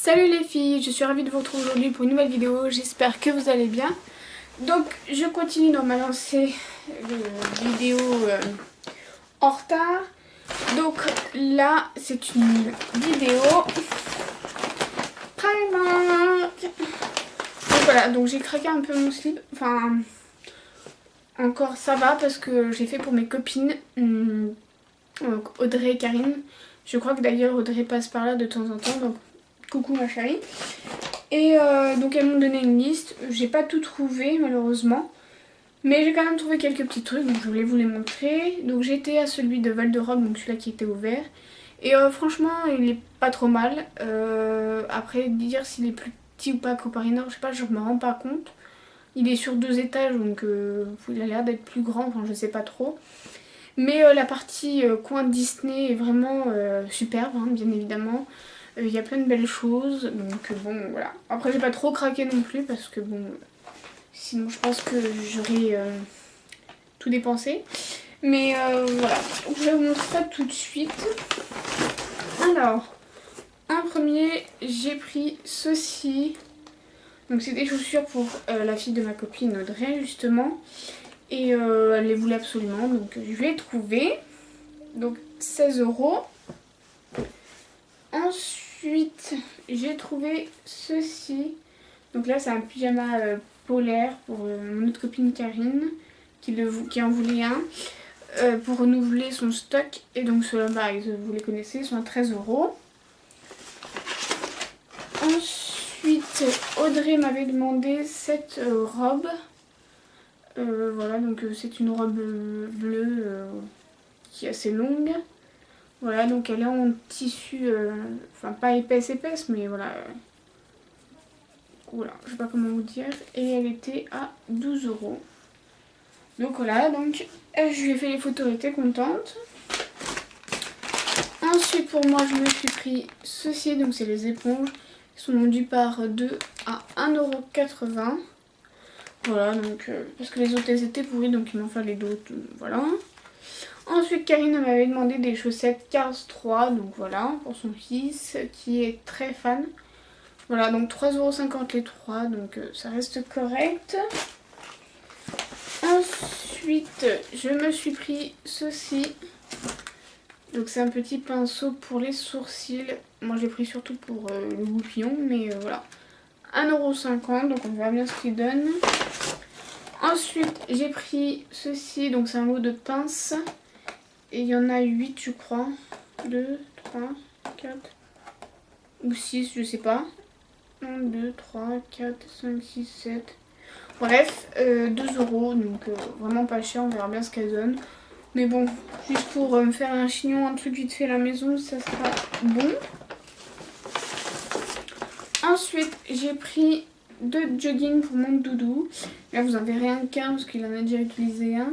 Salut les filles, je suis ravie de vous retrouver aujourd'hui pour une nouvelle vidéo, j'espère que vous allez bien. Donc je continue dans ma lancée de vidéos en retard. Donc là c'est une vidéo Primark. Donc voilà, donc j'ai craqué un peu mon slip, enfin encore ça va parce que j'ai fait pour mes copines, donc Audrey et Karine. Je crois que d'ailleurs Audrey passe par là de temps en temps, donc coucou ma chérie. Et donc elles m'ont donné une liste, j'ai pas tout trouvé malheureusement, mais j'ai quand même trouvé quelques petits trucs, donc je voulais vous les montrer. Donc j'étais à celui de Val d'Europe, donc celui-là qui était ouvert, et franchement il est pas trop mal. Après dire s'il est plus petit ou pas qu'au Paris Nord, je sais pas, je me rends pas compte. Il est sur 2 étages, donc il a l'air d'être plus grand, enfin je sais pas trop. Mais la partie coin Disney est vraiment superbe, hein, bien évidemment. Il y a plein de belles choses, donc bon voilà. Après j'ai pas trop craqué non plus parce que bon, sinon je pense que j'aurais tout dépensé. Mais voilà, je vais vous montrer ça tout de suite. Alors, en premier j'ai pris ceci. Donc c'est des chaussures pour la fille de ma copine Audrey justement. Et elle les voulait absolument, donc je vais les trouver. Donc 16 €. Ensuite, j'ai trouvé ceci. Donc là, c'est un pyjama polaire pour mon autre copine Karine, qui en voulait un, pour renouveler son stock. Et donc ceux-là, bah, vous les connaissez, ils sont à 13 €. Ensuite, Audrey m'avait demandé cette robe. Voilà, donc c'est une robe bleue qui est assez longue. Voilà, donc elle est en tissu, enfin pas épaisse, mais voilà. Voilà, je sais pas comment vous dire. Et elle était à 12 €. Donc voilà, donc je lui ai fait les photos, elle était contente. Ensuite pour moi, je me suis pris ceci, donc c'est les éponges. Ils sont vendus par 2 à 1,80 €. Voilà, donc parce que les autres elles étaient pourries, donc il m'en fallait d'autres, voilà. Ensuite, Karine m'avait demandé des chaussettes Cars 3, donc voilà, pour son fils, qui est très fan. Voilà, donc 3,50 € les 3, donc ça reste correct. Ensuite, je me suis pris ceci. Donc c'est un petit pinceau pour les sourcils. Moi, je l'ai pris surtout pour le goupillon, mais voilà. 1,50 €, donc on verra bien ce qu'il donne. Ensuite, j'ai pris ceci, donc c'est un lot de pinces. Et il y en a 8 je crois. 2, 3, 4 ou 6, je sais pas. 1, 2, 3, 4, 5, 6, 7. Bref, 2 €, donc vraiment pas cher, on verra bien ce qu'elle donne. Mais bon, juste pour me faire un chignon, un truc vite fait à la maison, ça sera bon. Ensuite, j'ai pris 2 jogging pour mon doudou. Là, vous en verrez un qu'un parce qu'il en a déjà utilisé un.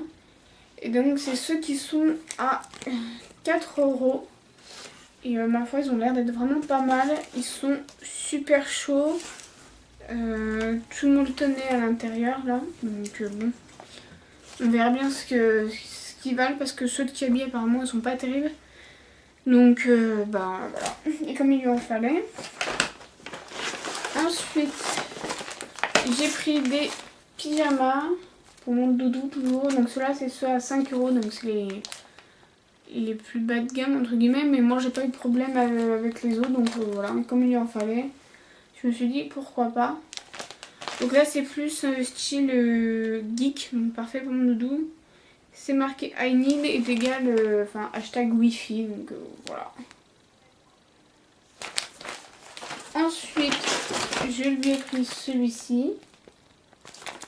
Et donc c'est ceux qui sont à 4 €. Et ma foi ils ont l'air d'être vraiment pas mal. Ils sont super chauds. Tout le monde tenait à l'intérieur là. Donc bon. On verra bien ce qu'ils valent parce que ceux de Kaby apparemment ils sont pas terribles. Donc bah voilà. Et comme il lui en fallait. Ensuite j'ai pris des pyjamas. Pour mon doudou toujours, donc ceux-là c'est ceux à 5 €, donc c'est les plus bas de gamme entre guillemets, mais moi j'ai pas eu de problème avec les autres, donc voilà, comme il lui en fallait, je me suis dit pourquoi pas. Donc là c'est plus style geek, donc parfait pour mon doudou. C'est marqué I need est égal, enfin hashtag wifi, donc voilà. Ensuite je lui ai pris celui-ci.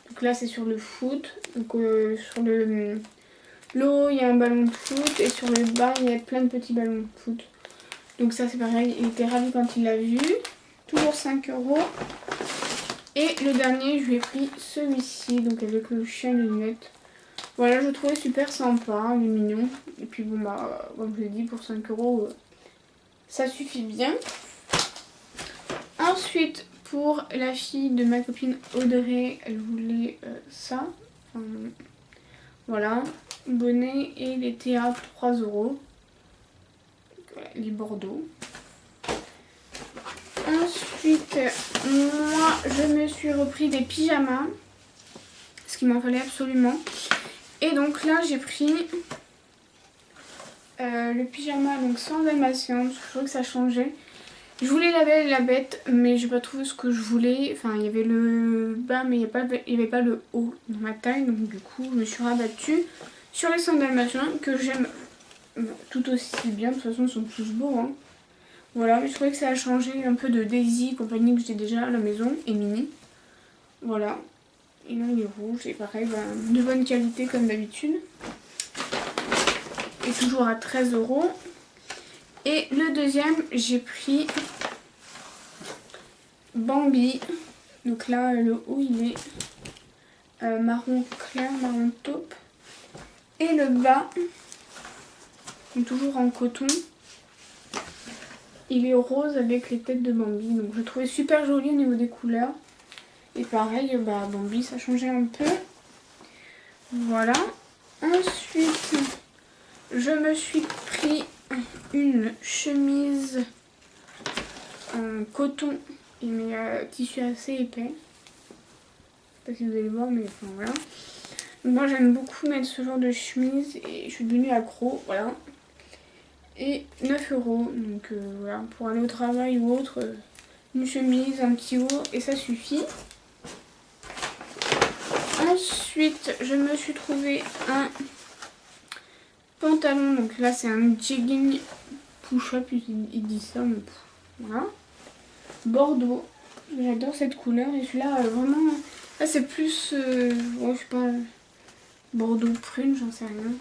Donc là c'est sur le foot, donc sur le haut il y a un ballon de foot et sur le bas il y a plein de petits ballons de foot. Donc ça c'est pareil, il était ravi quand il l'a vu, toujours 5 €. Et le dernier je lui ai pris celui-ci, donc avec le chien et les lunettes. Voilà, je le trouvais super sympa, il est mignon. Et puis bon bah comme je l'ai dit, pour 5 € ça suffit bien. Ensuite pour la fille de ma copine Audrey, elle voulait ça. Voilà, bonnet et il était à 3 €. Voilà, les Bordeaux. Ensuite, Ensuite, moi, je me suis repris des pyjamas. Ce qu'il m'en fallait absolument. Et donc là, j'ai pris le pyjama donc sans dalmatien. Parce que je trouvais que ça changeait. Je voulais la belle et la bête, mais j'ai pas trouvé ce que je voulais. Enfin, il y avait le bas, mais il n'y avait pas le haut dans ma taille. Donc du coup, je me suis rabattue sur les 100 dalmatiens que j'aime tout aussi bien. De toute façon, ils sont tous beaux. Hein. Voilà, mais je trouvais que ça a changé un peu de Daisy, compagnie que j'ai déjà à la maison, et Mini. Voilà. Et là, il est rouge. Et pareil, de bonne qualité comme d'habitude. Et toujours à 13 €. Et le deuxième, j'ai pris Bambi. Donc là, le haut, il est marron clair, marron taupe. Et le bas, donc toujours en coton, il est rose avec les têtes de Bambi. Donc je le trouvais super joli au niveau des couleurs. Et pareil, Bambi, ça changeait un peu. Voilà. Ensuite, je me suis pris une chemise en coton mais tissu assez épais. Je sais pas si vous allez voir, mais enfin voilà. Moi j'aime beaucoup mettre ce genre de chemise et je suis devenue accro, voilà. Et 9 €, donc voilà, pour aller au travail ou autre, une chemise, un petit haut et ça suffit. Ensuite, je me suis trouvé un pantalon, donc là c'est un jegging push-up, il dit ça, mais voilà. Bordeaux, j'adore cette couleur et celui-là vraiment, là c'est plus, je sais pas, bordeaux prune, j'en sais rien.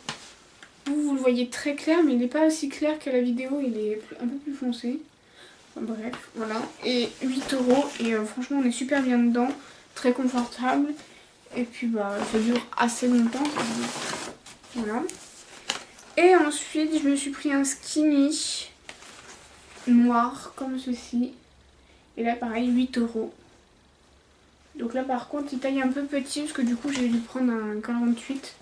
Vous le voyez très clair, mais il n'est pas aussi clair qu'à la vidéo, il est un peu plus foncé. Enfin, bref, voilà. Et 8 € et franchement on est super bien dedans, très confortable. Et puis ça dure assez longtemps. Voilà. Et ensuite je me suis pris un skinny noir comme ceci. Et là pareil 8 €. Donc là par contre il taille un peu petit parce que du coup j'ai dû prendre un 48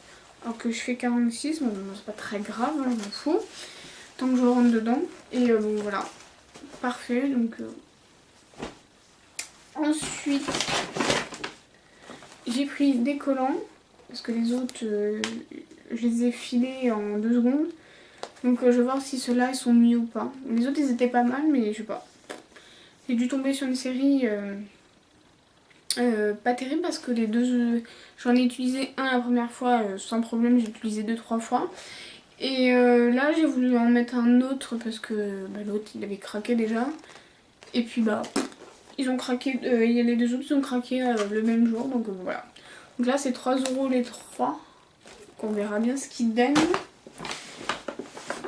alors que je fais 46. Bon c'est pas très grave, hein, je m'en fous. Tant que je rentre dedans. Et bon voilà. Parfait. Donc ensuite j'ai pris des collants. Parce que les autres je les ai filés en 2 secondes. Donc je vais voir si ceux-là ils sont mieux ou pas. Les autres ils étaient pas mal mais je sais pas. J'ai dû tomber sur une série pas terrible parce que les deux, j'en ai utilisé un la première fois sans problème, j'ai utilisé 2-3 fois. Et là j'ai voulu en mettre un autre parce que l'autre il avait craqué déjà. Et puis ils ont craqué, les deux autres ils ont craqué le même jour, donc voilà. Donc là c'est 3 € les 3. Donc on verra bien ce qu'ils donnent.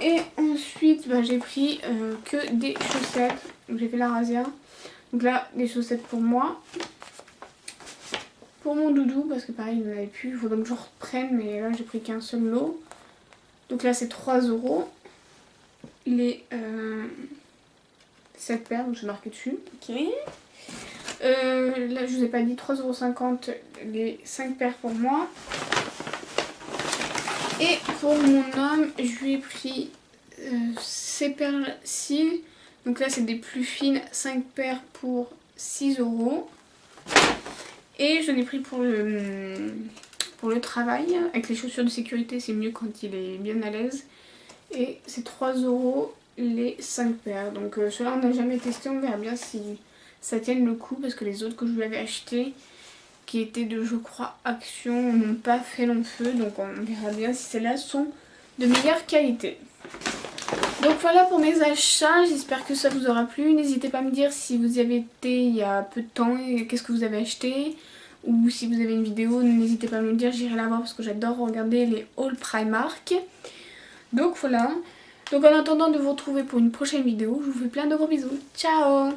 Et ensuite j'ai pris que des chaussettes. Donc j'ai fait la razzia. Donc là des chaussettes pour moi. Pour mon doudou parce que pareil il n'en avait plus. Il faut donc que je reprenne mais là j'ai pris qu'un seul lot. Donc là c'est 3 €. Les 7 paires, donc j'ai marqué dessus. Ok. Là je vous ai pas dit 3,50 € les 5 paires pour moi. Et pour mon homme je lui ai pris ces perles-ci. Donc là c'est des plus fines, 5 paires pour 6 €. Et je l'ai pris pour le travail. Avec les chaussures de sécurité c'est mieux quand il est bien à l'aise. Et c'est 3 € les 5 paires. Donc ceux-là on n'a jamais testé, on verra bien si ça tienne le coup. Parce que les autres que je lui avais achetés, qui étaient de je crois Action, n'ont pas fait long feu. Donc on verra bien si celles-là sont de meilleure qualité. Donc voilà pour mes achats, j'espère que ça vous aura plu. N'hésitez pas à me dire si vous y avez été il y a peu de temps et qu'est-ce que vous avez acheté. Ou si vous avez une vidéo, n'hésitez pas à me le dire, j'irai la voir parce que j'adore regarder les hauls Primark. Donc voilà. Donc en attendant de vous retrouver pour une prochaine vidéo, je vous fais plein de gros bisous. Ciao!